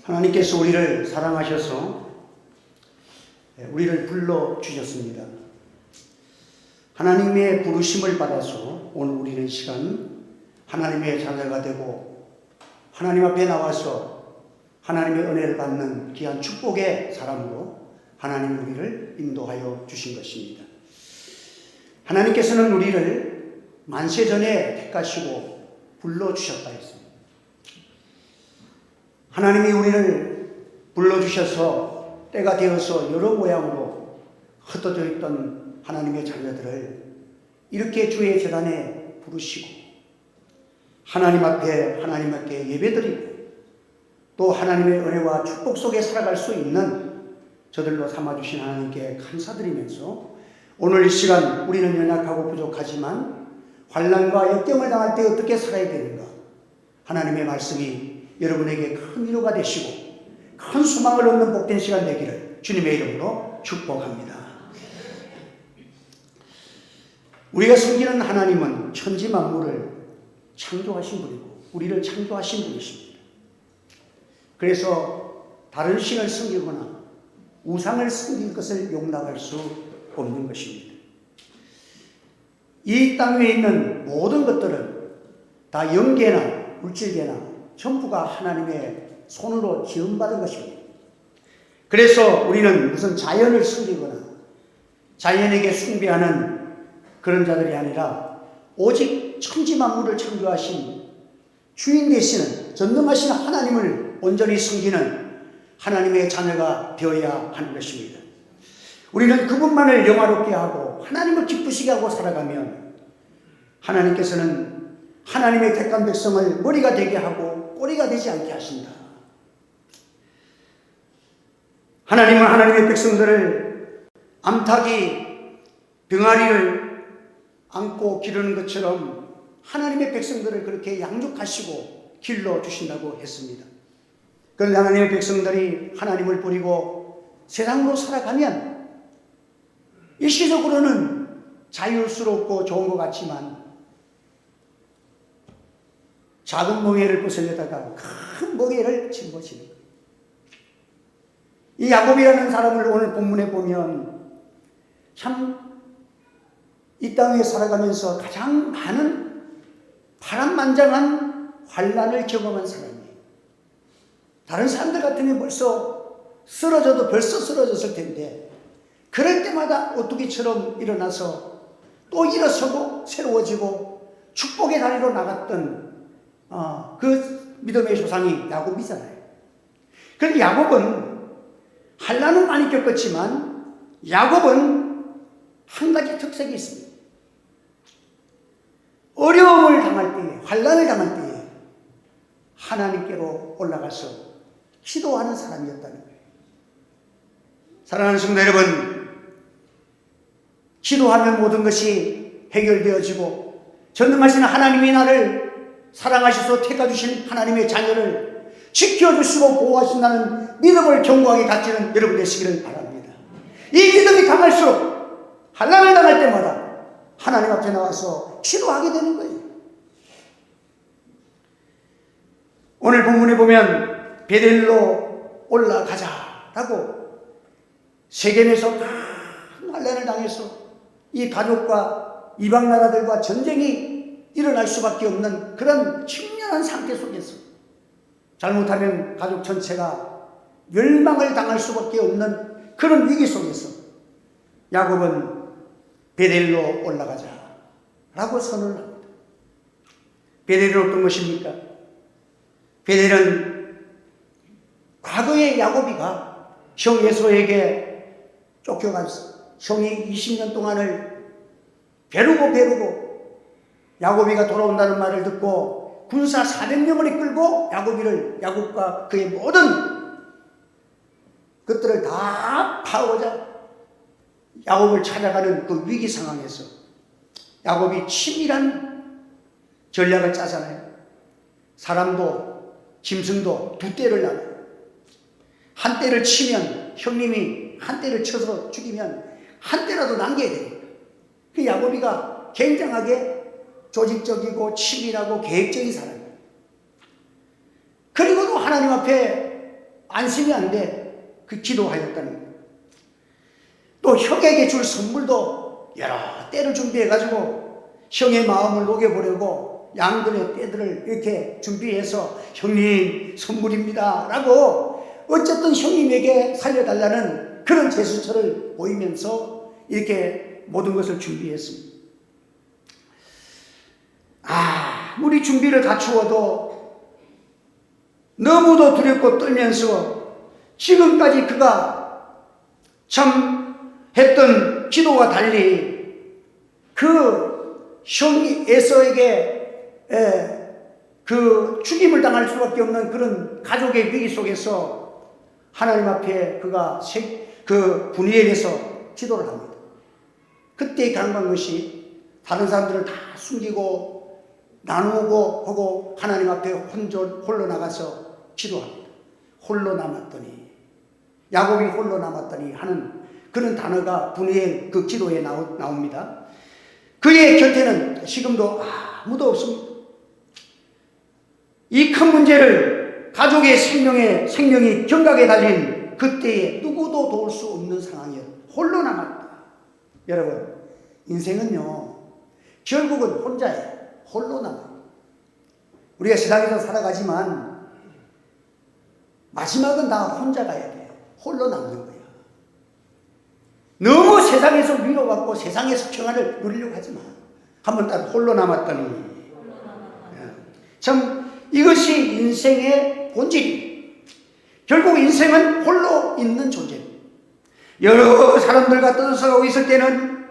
하나님께서 우리를 사랑하셔서 우리를 불러주셨습니다. 하나님의 부르심을 받아서 오늘 우리는 이 시간 하나님의 자녀가 되고 하나님 앞에 나와서 하나님의 은혜를 받는 귀한 축복의 사람으로 하나님 우리를 인도하여 주신 것입니다. 하나님께서는 우리를 만세전에 택하시고 불러주셨다 했습니다. 하나님이 우리를 불러주셔서 때가 되어서 여러 모양으로 흩어져 있던 하나님의 자녀들을 이렇게 주의 제단에 부르시고 하나님 앞에 예배드리고 또 하나님의 은혜와 축복 속에 살아갈 수 있는 저들로 삼아주신 하나님께 감사드리면서 오늘 이 시간 우리는 연약하고 부족하지만 환난과 역경을 당할 때 어떻게 살아야 되는가, 하나님의 말씀이 여러분에게 큰 위로가 되시고 큰 소망을 얻는 복된 시간 되기를 주님의 이름으로 축복합니다. 우리가 섬기는 하나님은 천지 만물을 창조하신 분이고 우리를 창조하신 분이십니다. 그래서 다른 신을 섬기거나 우상을 섬길 것을 용납할 수 없는 것입니다. 이 땅 위에 있는 모든 것들은 다 영계나 물질계나 전부가 하나님의 손으로 지음받은 것입니다. 그래서 우리는 무슨 자연을 섬기거나 자연에게 숭배하는 그런 자들이 아니라 오직 천지만물을 창조하신 주인 되시는 전능하신 하나님을 온전히 섬기는 하나님의 자녀가 되어야 하는 것입니다. 우리는 그분만을 영화롭게 하고 하나님을 기쁘시게 하고 살아가면 하나님께서는 하나님의 택한 백성을 머리가 되게 하고 꼬리가 되지 않게 하신다. 하나님은 하나님의 백성들을 암탉이 병아리를 안고 기르는 것처럼 하나님의 백성들을 그렇게 양육하시고 길러주신다고 했습니다. 그런데 하나님의 백성들이 하나님을 버리고 세상으로 살아가면 일시적으로는 자유스럽고 좋은 것 같지만 작은 멍에를 벗으려다가 큰 멍에를 짊어지는 거예요. 이 야곱이라는 사람을 오늘 본문에 보면 참 이 땅에 살아가면서 가장 많은 파란만장한 환난을 경험한 사람이에요. 다른 사람들 같으면 벌써 쓰러졌을 텐데 그럴 때마다 오뚜기처럼 일어나서 또 일어서고 새로워지고 축복의 다리로 나갔던 그 믿음의 조상이 야곱이잖아요. 그런데 야곱은 환난은 많이 겪었지만 야곱은 한 가지 특색이 있습니다. 어려움을 당할 때에, 환난을 당할 때에 하나님께로 올라가서 기도하는 사람이었다는 거예요. 사랑하는 성도 여러분, 기도하면 모든 것이 해결되어지고 전능하신 하나님이 나를 사랑하셔서 택해주신 하나님의 자녀를 지켜주시고 보호하신다는 믿음을 견고하게 가지는 여러분 되시기를 바랍니다. 이 믿음이 강할수록 환난을 당할 때마다 하나님 앞에 나와서 기도하게 되는 거예요. 오늘 본문에 보면 베델로 올라가자라고 세겜에서 큰 환난을 당해서 이 가족과 이방 나라들과 전쟁이 일어날 수밖에 없는 그런 침략한 상태 속에서 잘못하면 가족 전체가 멸망을 당할 수밖에 없는 그런 위기 속에서 야곱은 베델로 올라가자 라고 선언을 합니다. 베델은 어떤 것입니까? 베델은 과거에 야곱이가 형 에서에게 쫓겨가서 형이 20년 동안을 배르고 야곱이가 돌아온다는 말을 듣고 군사 400명을 이끌고 야곱과 그의 모든 것들을 다 파오자 야곱을 찾아가는 그 위기 상황에서 야곱이 치밀한 전략을 짜잖아요. 사람도 짐승도 두 떼를 나눠요. 한 떼를 치면 형님이 한 떼를 쳐서 죽이면 한 떼라도 남겨야 됩니다. 그 야곱이가 굉장하게 조직적이고 치밀하고 계획적인 사람이에요. 그리고도 하나님 앞에 안심이 안 돼. 그 기도하였다는 거예요. 또 형에게 줄 선물도 여러 때를 준비해가지고 형의 마음을 녹여보려고 양들의 때들을 이렇게 준비해서 형님 선물입니다 라고 어쨌든 형님에게 살려달라는 그런 제스처를 보이면서 이렇게 모든 것을 준비했습니다. 아무리 준비를 갖추어도 너무도 두렵고 떨면서 지금까지 그가 참 했던 기도와 달리 그 형이 에서에게 그 죽임을 당할 수밖에 없는 그런 가족의 위기 속에서 하나님 앞에 그가 그 분이엘에서 기도를 합니다. 그때 강구한 것이 다른 사람들을 다 숨기고 나누고 하고 하나님 앞에 홀로 나가서 기도합니다. 홀로 남았더니 야곱이 홀로 남았더니 하는 그런 단어가 분이엘 그 기도에 나옵니다. 그의 곁에는 지금도 아무도 없습니다. 이 큰 문제를 가족의 생명이 경각에 달린 그때에 누구도 도울 수 없는 상황이에요. 홀로 남았다. 여러분, 인생은요 결국은 혼자예요. 홀로 남아요. 우리가 세상에서 살아가지만 마지막은 다 혼자 가야 돼요. 홀로 남는 거야. 너무 세상에서 위로받고 세상에서 평안을 누리려고 하지 마. 한번 딱 홀로 남았더니 참 이것이 인생의 본질입니다. 결국 인생은 홀로 있는 존재입니다. 여러 사람들과 떠들어가고 있을 때는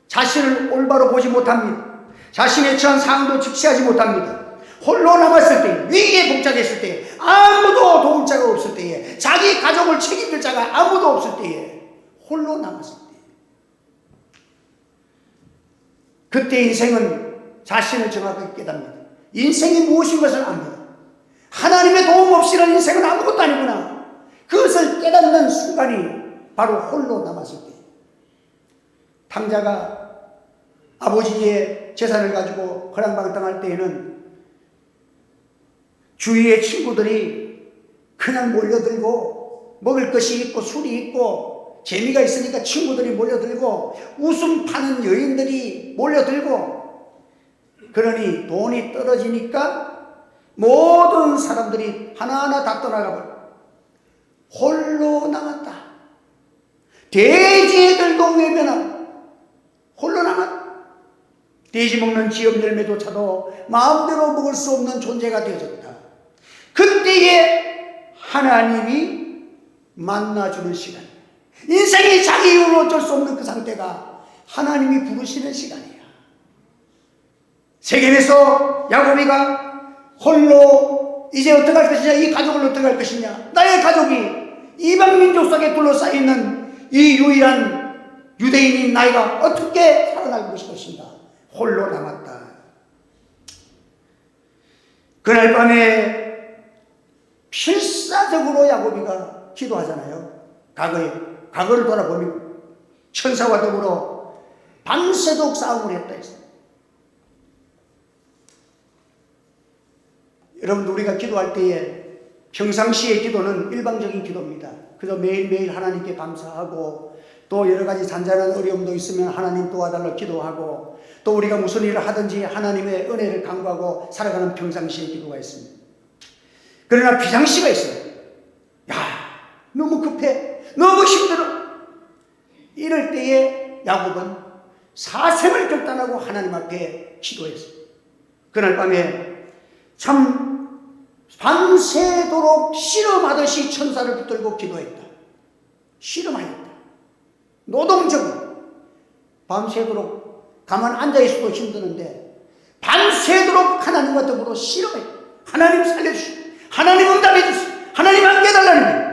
자신을 올바로 보지 못합니다. 자신의 처한 상황도 직시하지 못합니다. 홀로 남았을 때, 위기에 봉착했을 때, 아무도 도울 자가 없을 때에, 자기 가족을 책임질 자가 아무도 없을 때에, 홀로 남았을 때, 그때 인생은 자신을 정확하게 깨닫습니다. 인생이 무엇인 것을 압니다. 하나님의 도움 없이는 인생은 아무것도 아니구나. 그것을 깨닫는 순간이 바로 홀로 남았을 때. 탕자가 아버지의 재산을 가지고 허랑방탕할 때에는 주위의 친구들이 그냥 몰려들고 먹을 것이 있고 술이 있고 재미가 있으니까 친구들이 몰려들고 웃음 파는 여인들이 몰려들고 그러니 돈이 떨어지니까 모든 사람들이 하나하나 다 떠나가버려. 홀로 남았다. 돼지들도 외면하고 홀로 남았다. 돼지 먹는 지엽 열매조차도 마음대로 먹을 수 없는 존재가 되어졌다. 그때에 하나님이 만나주는 시간. 인생이 자기 이유로 어쩔 수 없는 그 상태가 하나님이 부르시는 시간이야. 세겜에서 야곱이가 홀로 이제 어떻게 할 것이냐, 이 가족을 어떻게 할 것이냐, 나의 가족이 이방민족 속에 둘러싸여 있는 이 유일한 유대인인 나이가 어떻게 살아날 것인가. 홀로 남았다. 그날 밤에 필사적으로 야곱이가 기도하잖아요. 과거를 돌아보면 천사와 더불어 밤새도록 싸움을 했다 했어요. 여러분, 우리가 기도할 때에 평상시의 기도는 일방적인 기도입니다. 그래서 매일매일 하나님께 감사하고 또 여러 가지 잔잔한 어려움도 있으면 하나님 도와달라고 기도하고 또 우리가 무슨 일을 하든지 하나님의 은혜를 간구하고 살아가는 평상시의 기도가 있습니다. 그러나 비상시가 있어요. 야, 너무 급해. 너무 힘들어. 이럴 때에 야곱은 사생을 결단하고 하나님 앞에 기도했어요. 그날 밤에 참 밤새도록 씨름하듯이 천사를 붙들고 기도했다. 씨름하였다. 노동적으로 밤새도록 가만 앉아있어도 힘드는데 밤새도록 하나님과 더불어 씨름했다. 하나님 살려주시오. 하나님 응답해주시오. 하나님 함께 해달라는 거예요.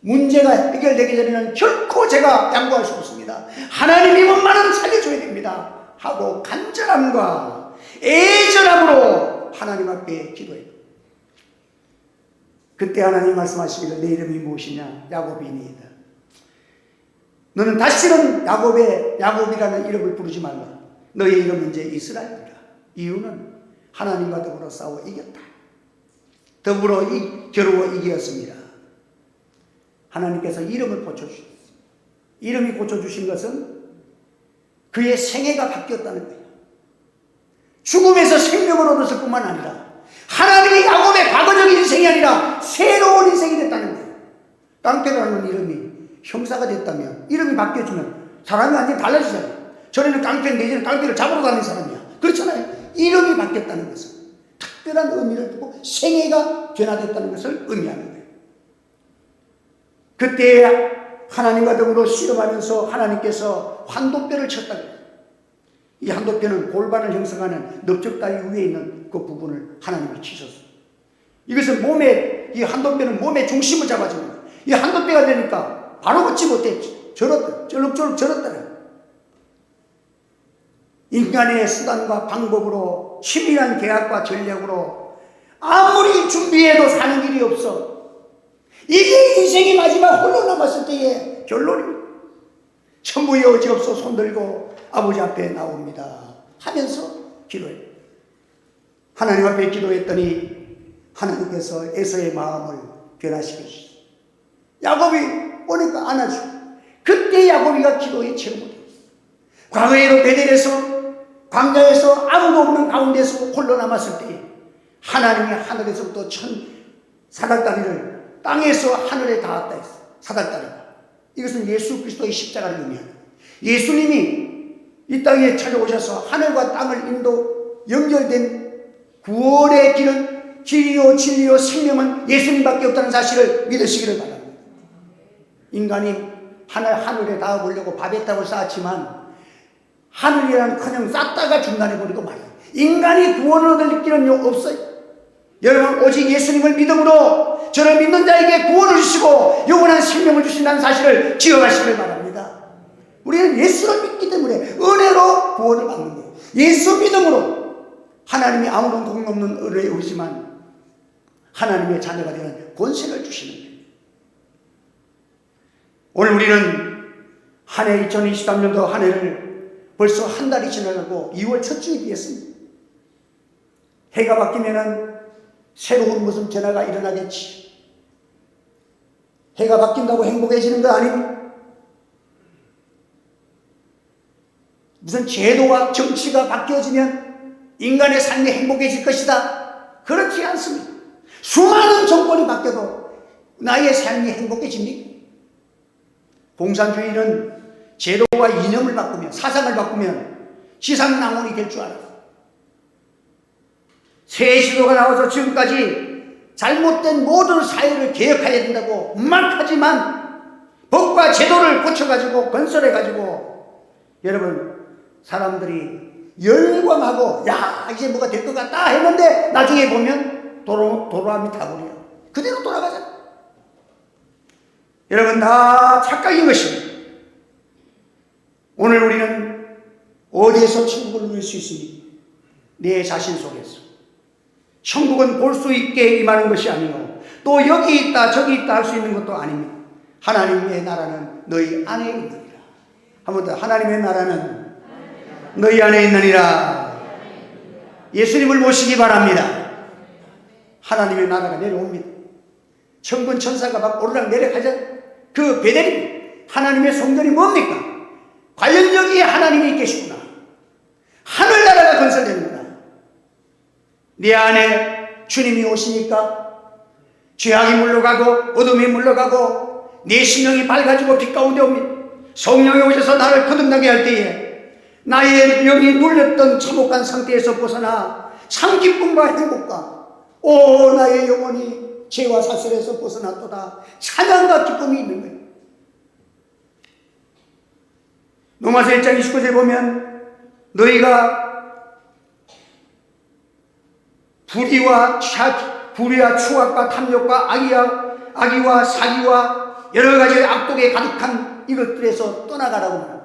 문제가 해결되기 전에는 결코 제가 양보할 수 없습니다. 하나님이 원만한 살려줘야 됩니다 하고 간절함과 애절함으로 하나님 앞에 기도해요. 그때 하나님 말씀하시기를 내 이름이 무엇이냐? 야곱이니이다. 너는 다시는 야곱이라는 이름을 부르지 말라. 너의 이름은 이제 이스라엘이라. 이유는 하나님과 더불어 싸워 이겼다. 더불어 겨루어 이겼습니다. 하나님께서 이름을 고쳐주셨어요. 이름이 고쳐주신 것은 그의 생애가 바뀌었다는 거예요. 죽음에서 생명을 얻었을 뿐만 아니라 하나님이 야곱의 과거적인 인생이 아니라 새로운 인생이 됐다는 거예요. 깡패라는 이름이 형사가 됐다면, 이름이 바뀌어지면 사람이 완전히 달라지잖아요. 전에는 깡패, 내지는 깡패를 잡으러 다니는 사람이야. 그렇잖아요. 이름이 바뀌었다는 것은 특별한 의미를 두고 생애가 변화됐다는 것을 의미하는 거예요. 그때 하나님과 더불어 씨름하면서 하나님께서 환도뼈를 쳤다고 해요. 이 환도뼈는 골반을 형성하는 넓적다리 위에 있는 그 부분을 하나님이 치셨어요. 이것은 몸에, 이 환도뼈는 몸의 중심을 잡아주는 거예요. 이 환도뼈가 되니까 바로 걷지 못했지. 절룩절룩 절었다는. 인간의 수단과 방법으로 치밀한 계약과 전략으로 아무리 준비해도 사는 길이 없어. 이게 인생의 마지막 홀로 남았을 때의 결론입니다. 천부 여지없어 손들고 아버지 앞에 나옵니다 하면서 기도해요. 하나님 앞에 기도했더니 하나님께서 에서의 마음을 변화시키셨어요. 야곱이 오니까 안아주고, 그때 야곱이가 기도의 체험을 했어요. 과거에도 베델에서 광야에서 아무도 없는 가운데서 홀로 남았을 때 하나님이 하늘에서부터 사닥다리를 땅에서 하늘에 닿았다 했어요. 사닥다리가. 이것은 예수 그리스도의 십자가를 의미합니다. 예수님이 이 땅에 찾아오셔서 하늘과 땅을 연결된 구원의 길은 길이요 진리요 생명은 예수님밖에 없다는 사실을 믿으시기를 바랍니다. 인간이 하늘에 닿아보려고 바베탑을 쌓았지만 하늘이란 쌓다가 중단해 버리고 말아요. 인간이 구원을 얻을 길은 없어요. 여러분, 오직 예수님을 믿음으로 저를 믿는 자에게 구원을 주시고 영원한 생명을 주신다는 사실을 기억하시길 바랍니다. 우리는 예수를 믿기 때문에 은혜로 구원을 받는 거예요. 예수 믿음으로 하나님이 아무런 공 없는 은혜에 오시지만 하나님의 자녀가 되는 권세를 주시는 거예요. 오늘 우리는 한 해 2023년도 한 해를 벌써 한 달이 지나가고 2월 첫 주에 비했습니다. 해가 바뀌면은 새로운 무슨 변화가 일어나겠지. 해가 바뀐다고 행복해지는 거 아닙니다. 무슨 제도와 정치가 바뀌어지면 인간의 삶이 행복해질 것이다. 그렇지 않습니다. 수많은 정권이 바뀌어도 나의 삶이 행복해집니까? 공산주의는 제도와 이념을 바꾸면, 사상을 바꾸면 지상낙원이 될 줄 알아요. 새 시도가 나와서 지금까지 잘못된 모든 사회를 개혁해야 된다고 막 하지만 법과 제도를 고쳐가지고 건설해가지고 여러분 사람들이 열광하고 야 이제 뭐가 될 것 같다 했는데 나중에 보면 도로함이 타버려. 그대로 돌아가잖아. 여러분 다 착각인 것입니다. 오늘 우리는 어디에서 천국을 누릴 수 있습니까? 내 자신 속에서. 천국은 볼 수 있게 임하는 것이 아니고 또 여기 있다 저기 있다 할 수 있는 것도 아닙니다. 하나님의 나라는 너희 안에 있느니라. 한 번 더, 하나님의 나라는 너희 안에 있느니라. 예수님을 모시기 바랍니다. 하나님의 나라가 내려옵니다. 천군 천사가 막 오르락 내려가자. 그 베델입니다. 하나님의 성전이 뭡니까? 과연 여기에 하나님이 계시구나. 하늘나라가 건설되는구나. 네 안에 주님이 오시니까 죄악이 물러가고 어둠이 물러가고 내 심령이 밝아지고 빛 가운데 옵니다. 성령이 오셔서 나를 거듭나게 할 때에 나의 영이 눌렸던 참혹한 상태에서 벗어나 참 기쁨과 행복과 오 나의 영혼이 죄와 사슬에서 벗어났도다. 찬양과 기쁨이 있는 거예요. 로마서 1장 29절에 보면 너희가 불의와 추악과 탐욕과 악의와 사기와 여러 가지 악독에 가득한 이것들에서 떠나가라고 합니다.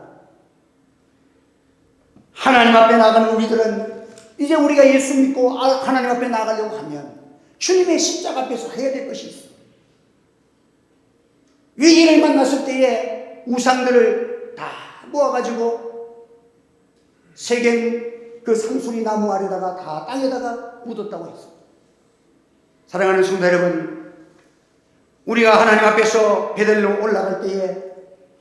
하나님 앞에 나가는 우리들은 이제 우리가 예수 믿고 하나님 앞에 나가려고 하면 주님의 십자가 앞에서 해야 될 것이 있어. 위기를 만났을 때에 우상들을 다 모아가지고 세겜 그 상수리 나무 아래다가 다 땅에다가 묻었다고 했습니다. 사랑하는 성도 여러분, 우리가 하나님 앞에서 베델로 올라갈 때에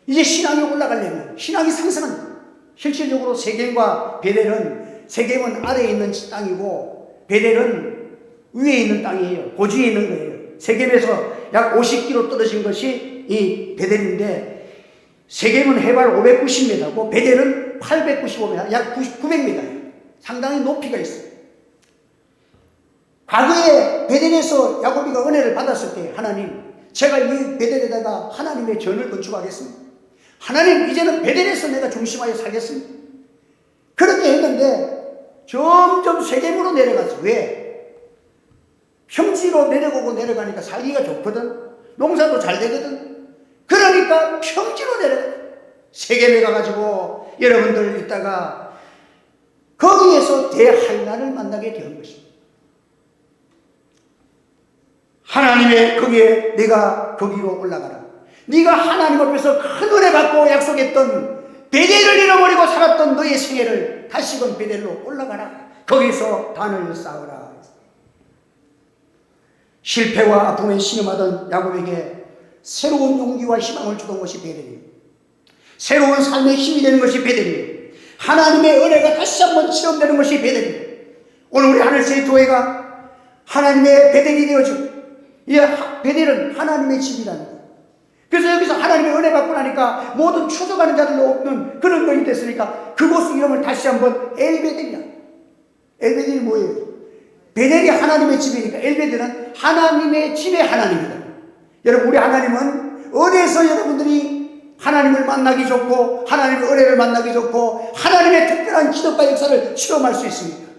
이제 신앙이 올라가려면 신앙이 상승한다. 실질적으로 세겜과 베델은, 세겜은 아래에 있는 땅이고 베델은 위에 있는 땅이에요. 고지에 있는 거예요. 세겜에서 약 50km 떨어진 것이 이 베델인데, 세겜은 해발 590m고 베델은 895m, 약 900m예요. 상당히 높이가 있어요. 과거에 베델에서 야곱이가 은혜를 받았을 때 하나님, 제가 이 베델에다가 하나님의 전을 건축하겠습니다. 하나님, 이제는 베델에서 내가 중심하여 살겠습니다. 그렇게 했는데 점점 세겜으로 내려갔어. 왜? 평지로 내려가니까 살기가 좋거든. 농사도 잘 되거든. 그러니까 평지로 내려가. 세겜에 가가지고 여러분들 있다가 거기에서 대한란을 만나게 된 것입니다. 하나님의 거기에 내가 거기로 올라가라. 네가 하나님 앞에서 큰 은혜 받고 약속했던 베델을 잃어버리고 살았던 너의 생애를 다시금 베델로 올라가라. 거기서 단을 쌓으라. 실패와 아픔에 신음하던 야곱에게 새로운 용기와 희망을 주던 것이 베델이에요. 새로운 삶의 힘이 되는 것이 베델이에요. 하나님의 은혜가 다시 한번 체험되는 것이 베델이에요. 오늘 우리 하늘새 교회가 하나님의 베델이 되어지고, 이 베델은 하나님의 집이라는 거예요. 그래서 여기서 하나님의 은혜 받고 나니까 모든 추적하는 자들로 없는 그런 것이 됐으니까 그곳 이름을 다시 한번 엘베델이야. 엘베델이 뭐예요? 베델이 하나님의 집이니까 엘베델은 하나님의 집의 하나님이다. 여러분, 우리 하나님은 어디에서 여러분들이 하나님을 만나기 좋고 하나님의 은혜를 만나기 좋고 하나님의 특별한 기적과 역사를 실험할 수 있습니까?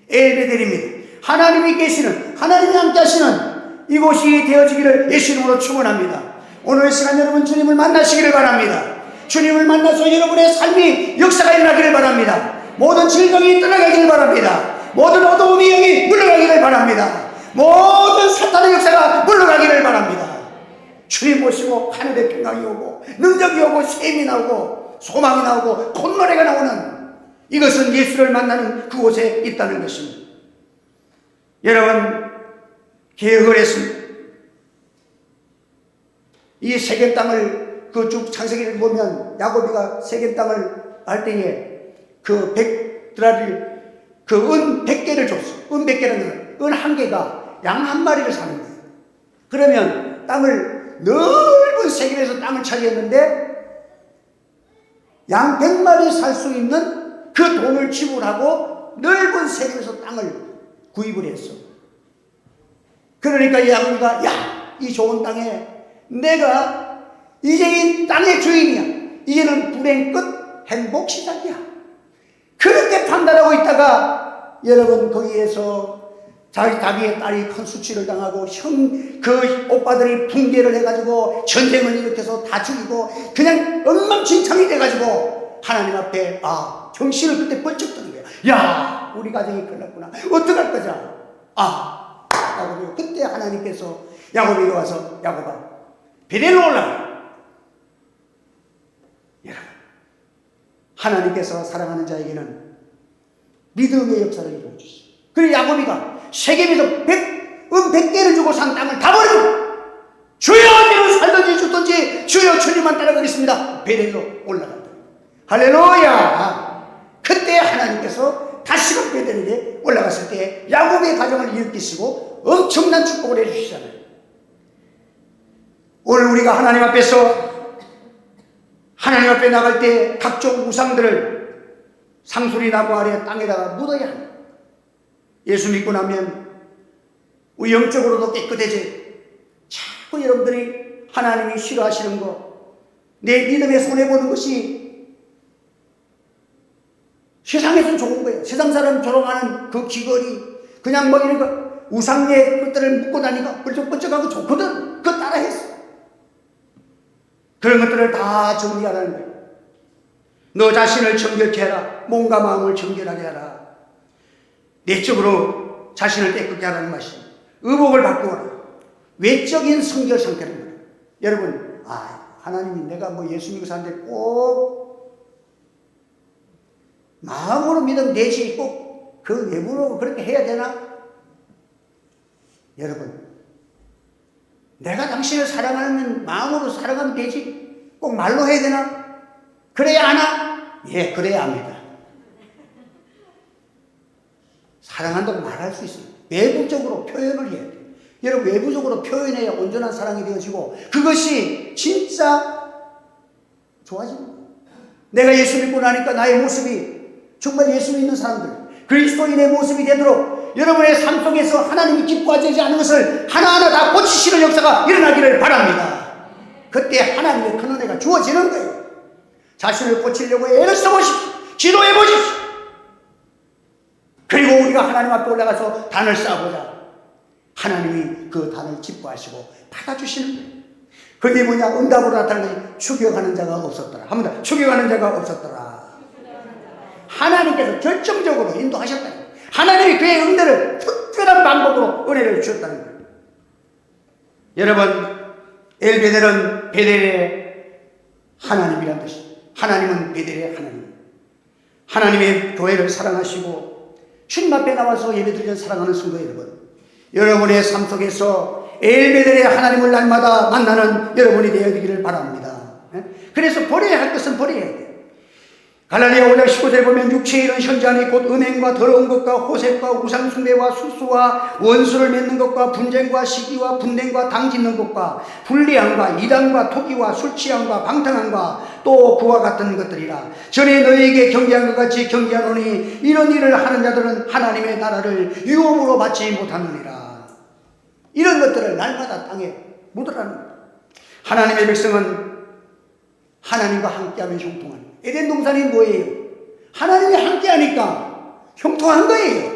엘베델입니다. 하나님이 계시는, 하나님이 함께 하시는 이곳이 되어지기를 예수 이름으로 축원합니다. 오늘 시간 여러분 주님을 만나시기를 바랍니다. 주님을 만나서 여러분의 삶이 역사가 일어나기를 바랍니다. 모든 질병이 떠나가기를 바랍니다. 모든 어두움이 여기 물러가기를 바랍니다. 모든 사탄의 역사가 물러가기를 바랍니다. 주님 모시고 하늘의 평강이 오고 능력이 오고 셈이 나오고 소망이 나오고 콧노래가 나오는, 이것은 예수를 만나는 그곳에 있다는 것입니다. 여러분, 계획을 했습니다. 이 세겜 땅을 그 쭉 창세기를 보면 야곱이가 세겜 땅을 할 때에 그 100드라를 그 은 100개를 줬어. 은 100개라는 건 은 한 개가 양 한 마리를 사는 거예요. 그러면 땅을 넓은 세겜에서 땅을 차지했는데 양 100마리 살 수 있는 그 돈을 지불하고 넓은 세겜에서 땅을 구입을 했어. 그러니까 야곱이가, 야, 이 좋은 땅에 내가 이제 이 땅의 주인이야. 이제는 불행 끝, 행복 시작이야. 그렇게 판단하고 있다가 여러분 거기에서 자기의 딸이 큰 수치를 당하고 그 오빠들이 붕괴를 해가지고 전쟁을 일으켜서 다 죽이고 그냥 엉망진창이 돼가지고 하나님 앞에 정신을 그때 번쩍 드는 거야. 야, 우리 가정이 큰일 났구나. 어떡할 거자. 야곱이, 그때 하나님께서 야곱에게 와서, 야곱아, 베델로 올라가. 여러분, 하나님께서 사랑하는 자에게는 믿음의 역사를 이루어주시죠. 그리고 야곱이가 세겜에서 은 100개를 주고 산 땅을 다 버리고, 주여 어디로 살든지 죽든지 주여 주님만 따라가겠습니다. 베델로 올라간다. 할렐루야. 그때 하나님께서 다시금 베델에 올라갔을 때 야곱의 가정을 일으키시고 엄청난 축복을 해주시잖아요. 오늘 우리가 하나님 앞에서, 하나님 앞에 나갈 때 각종 우상들을 상수리 나무 아래 땅에다가 묻어야 합니다. 예수 믿고 나면 우리 영적으로도 깨끗해져요. 자꾸 여러분들이 하나님이 싫어하시는 거, 내 믿음에 손해보는 것이 세상에서는 좋은 거예요. 세상 사람 조롱하는 그 귀걸이, 그냥 뭐 이런 거 우상의 것들을 묶고 다니까 번쩍번쩍하고 좋거든. 그거 따라했어. 그런 것들을 다 정리하라는 거예요. 너 자신을 정결케 해라. 몸과 마음을 정결하게 하라. 내적으로 자신을 깨끗게 하라는 말씀. 의복을 바꾸어라. 외적인 성결 상태는 거예요. 여러분, 하나님이 내가 뭐 예수 믿고 사는데 꼭 마음으로 믿으면 되지 꼭 그 외부로 그렇게 해야 되나? 여러분, 내가 당신을 사랑하는 마음으로 사랑하면 되지. 꼭 말로 해야 되나? 그래야 하나? 예, 그래야 합니다. 사랑한다고 말할 수 있어요. 외부적으로 표현을 해야 돼요. 여러분, 외부적으로 표현해야 온전한 사랑이 되어지고 그것이 진짜 좋아집니다. 내가 예수 믿고 나니까 나의 모습이 정말 예수 믿는 사람들, 그리스도인의 모습이 되도록 여러분의 삶 속에서 하나님이 기뻐하지 않는 것을 하나하나 다 고치시는 역사가 일어나기를 바랍니다. 그때 하나님의 큰 은혜가 주어지는 거예요. 자신을 고치려고 애를 써보십시오. 기도해 보십시오. 그리고 우리가 하나님 앞에 올라가서 단을 쌓아보자. 하나님이 그 단을 기뻐하시고 받아주시는 거예요. 그게 뭐냐? 응답으로 나타나는 것이 추격하는 자가 없었더라. 한번 더, 추격하는 자가 없었더라. 하나님께서 결정적으로 인도하셨다는 거예요. 하나님이 그의 응대를 특별한 방법으로 은혜를 주셨다는 거예요. 여러분, 엘베델은 베델의 하나님이란 뜻이에요. 하나님은 베델의 하나님. 하나님의 교회를 사랑하시고 주님 앞에 나와서 예배드리는 사랑하는 성도 여러분, 여러분의 삶 속에서 엘베델의 하나님을 날마다 만나는 여러분이 되어지기를 바랍니다. 그래서 버려야 할 것은 버려야 돼요. 갈라디아 5장 19절에 보면 육체에 이른 현장이 곧 음행과 더러운 것과 호색과 우상숭배와 술수와 원수를 맺는 것과 분쟁과 시기와 분쟁과 당짓는 것과 불리함과 이단과 토기와 술취함과 방탕함과 또 그와 같은 것들이라. 전에 너희에게 경계한 것 같이 경계하노니 이런 일을 하는 자들은 하나님의 나라를 유업으로 받지 못하느니라. 이런 것들을 날마다 땅에 묻으라는 거예요. 하나님의 백성은 하나님과 함께하면 형통하는 거예요. 에덴 동산이 뭐예요? 하나님이 함께하니까 형통한 거예요.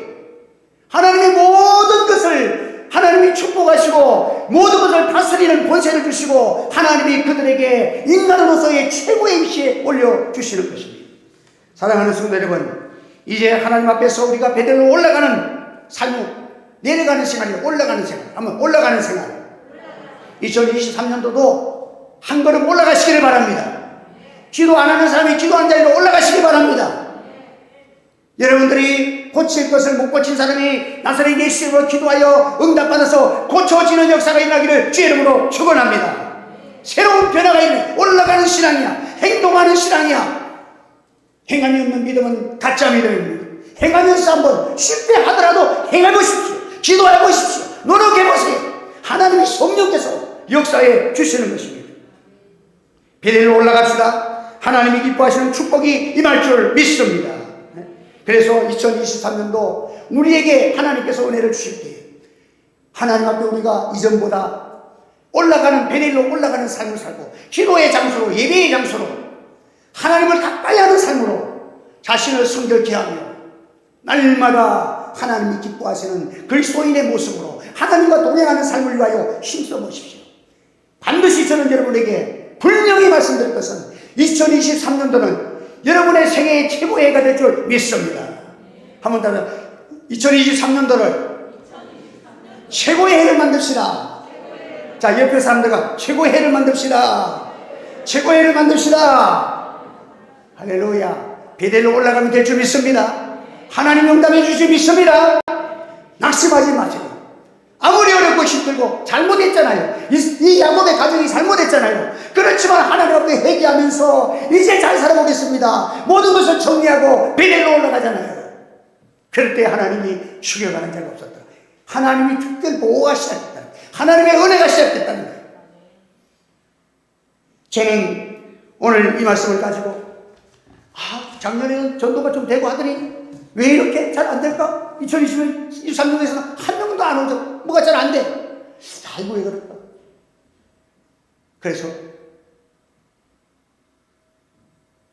하나님의 모든 것을 하나님이 축복하시고 모든 것을 다스리는 권세를 주시고 하나님이 그들에게 인간으로서의 최고의 위치에 올려주시는 것입니다. 사랑하는 성도 여러분, 이제 하나님 앞에서 우리가 베델로 올라가는 삶, 내려가는 생활이에요. 올라가는 생활. 한번 올라가는 생활. 2023년도도 한 걸음 올라가시기를 바랍니다. 기도 안 하는 사람이 기도한 자리로 올라가시기 바랍니다. 여러분들이 고칠 것을 못 고친 사람이 나사렛 예수 이름으로 기도하여 응답받아서 고쳐지는 역사가 일어나기를 주의 이름으로 축원합니다. 새로운 변화가 있는 올라가는 신앙이야. 행동하는 신앙이야. 행함이 없는 믿음은 가짜 믿음입니다. 행하면서 한번 실패하더라도 행해보십시오. 기도해보십시오. 노력해보세요. 하나님의 성령께서 역사해 주시는 것입니다. 베델로 올라갑시다. 하나님이 기뻐하시는 축복이 임할 줄 믿습니다. 그래서 2023년도 우리에게 하나님께서 은혜를 주실 때 하나님 앞에 우리가 이전보다 올라가는 베델로 올라가는 삶을 살고 기도의 장소로 예배의 장소로 하나님을 가까이 하는 삶으로 자신을 성결케 하며 날마다 하나님이 기뻐하시는 그리스도인의 모습으로 하나님과 동행하는 삶을 위하여 힘써 보십시오. 반드시 저는 여러분에게 분명히 말씀드릴 것은 2023년도는 여러분의 생애의 최고의 해가 될 줄 믿습니다. 한번 더 2023년도를 최고의 해를 만듭시다. 자, 옆에 사람들과 최고의 해를 만듭시다. 최고의 해를 만듭시다. 할렐루야. 베델로 올라가면 될 줄 믿습니다. 하나님 응답해 주실 줄 믿습니다. 낙심하지 마세요. 아무리 어렵고 힘들고 잘못했잖아요. 이 야곱의 가정이 잘못했잖아요. 그렇지만 하나님 앞에 회개하면서 이제 잘 살아보겠습니다. 모든 것을 정리하고 베델로 올라가잖아요. 그럴 때 하나님이 죽여가는 자가 없었더라. 하나님이 특별 보호가 시작했다. 하나님의 은혜가 시작됐다는 거예요. 저는 오늘 이 말씀을 가지고 작년에는 전도가 좀 되고 하더니 왜 이렇게 잘 안 될까? 2023년에서는 한 명도 안 오죠. 뭐가 잘 안 돼. 아이고 왜 그럴까? 그래서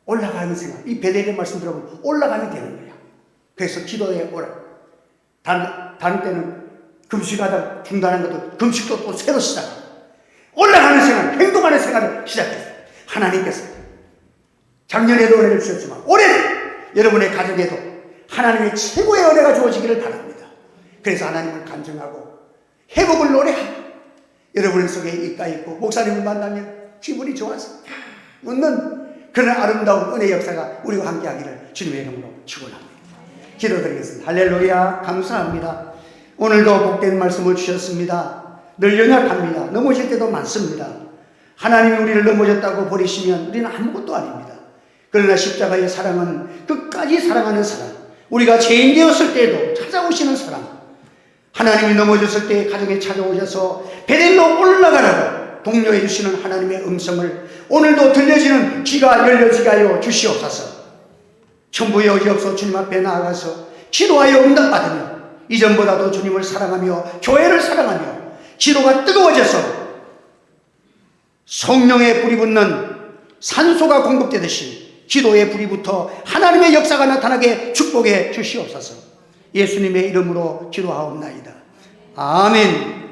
올라가는 생각. 이 베델의 말씀 들어보면 올라가면 되는 거야. 그래서 기도에 오라. 다른 때는 금식하다 중단한 것도 금식도 또 새로 시작하고 올라가는 생활, 행동하는 생활을 시작했어요. 하나님께서 작년에도 은혜를 주셨지만 올해는 여러분의 가정에도 하나님의 최고의 은혜가 주어지기를 바랍니다. 그래서 하나님을 간증하고 회복을 노래하고 여러분 속에 있다 있고 목사님을 만나면 기분이 좋아서 웃는 그런 아름다운 은혜 역사가 우리와 함께 하기를 주님의 이름으로 축원합니다. 기도드리겠습니다. 할렐루야. 감사합니다. 오늘도 복된 말씀을 주셨습니다. 늘 연약합니다. 넘어질 때도 많습니다. 하나님이 우리를 넘어졌다고 버리시면 우리는 아무것도 아닙니다. 그러나 십자가의 사랑은 끝까지 사랑하는 사랑, 우리가 죄인 되었을 때에도 찾아오시는 사랑, 하나님이 넘어졌을 때 가정에 찾아오셔서 베델로 올라가라고 독려해 주시는 하나님의 음성을 오늘도 들려지는 귀가 열려지게 하여 주시옵소서. 천부의 여지없어 주님 앞에 나아가서 기도하여 응답받으며 이전보다도 주님을 사랑하며 교회를 사랑하며 기도가 뜨거워져서 성령의 불이 붙는 산소가 공급되듯이 기도의 불이 붙어 하나님의 역사가 나타나게 축복해 주시옵소서. 예수님의 이름으로 기도하옵나이다. 아멘.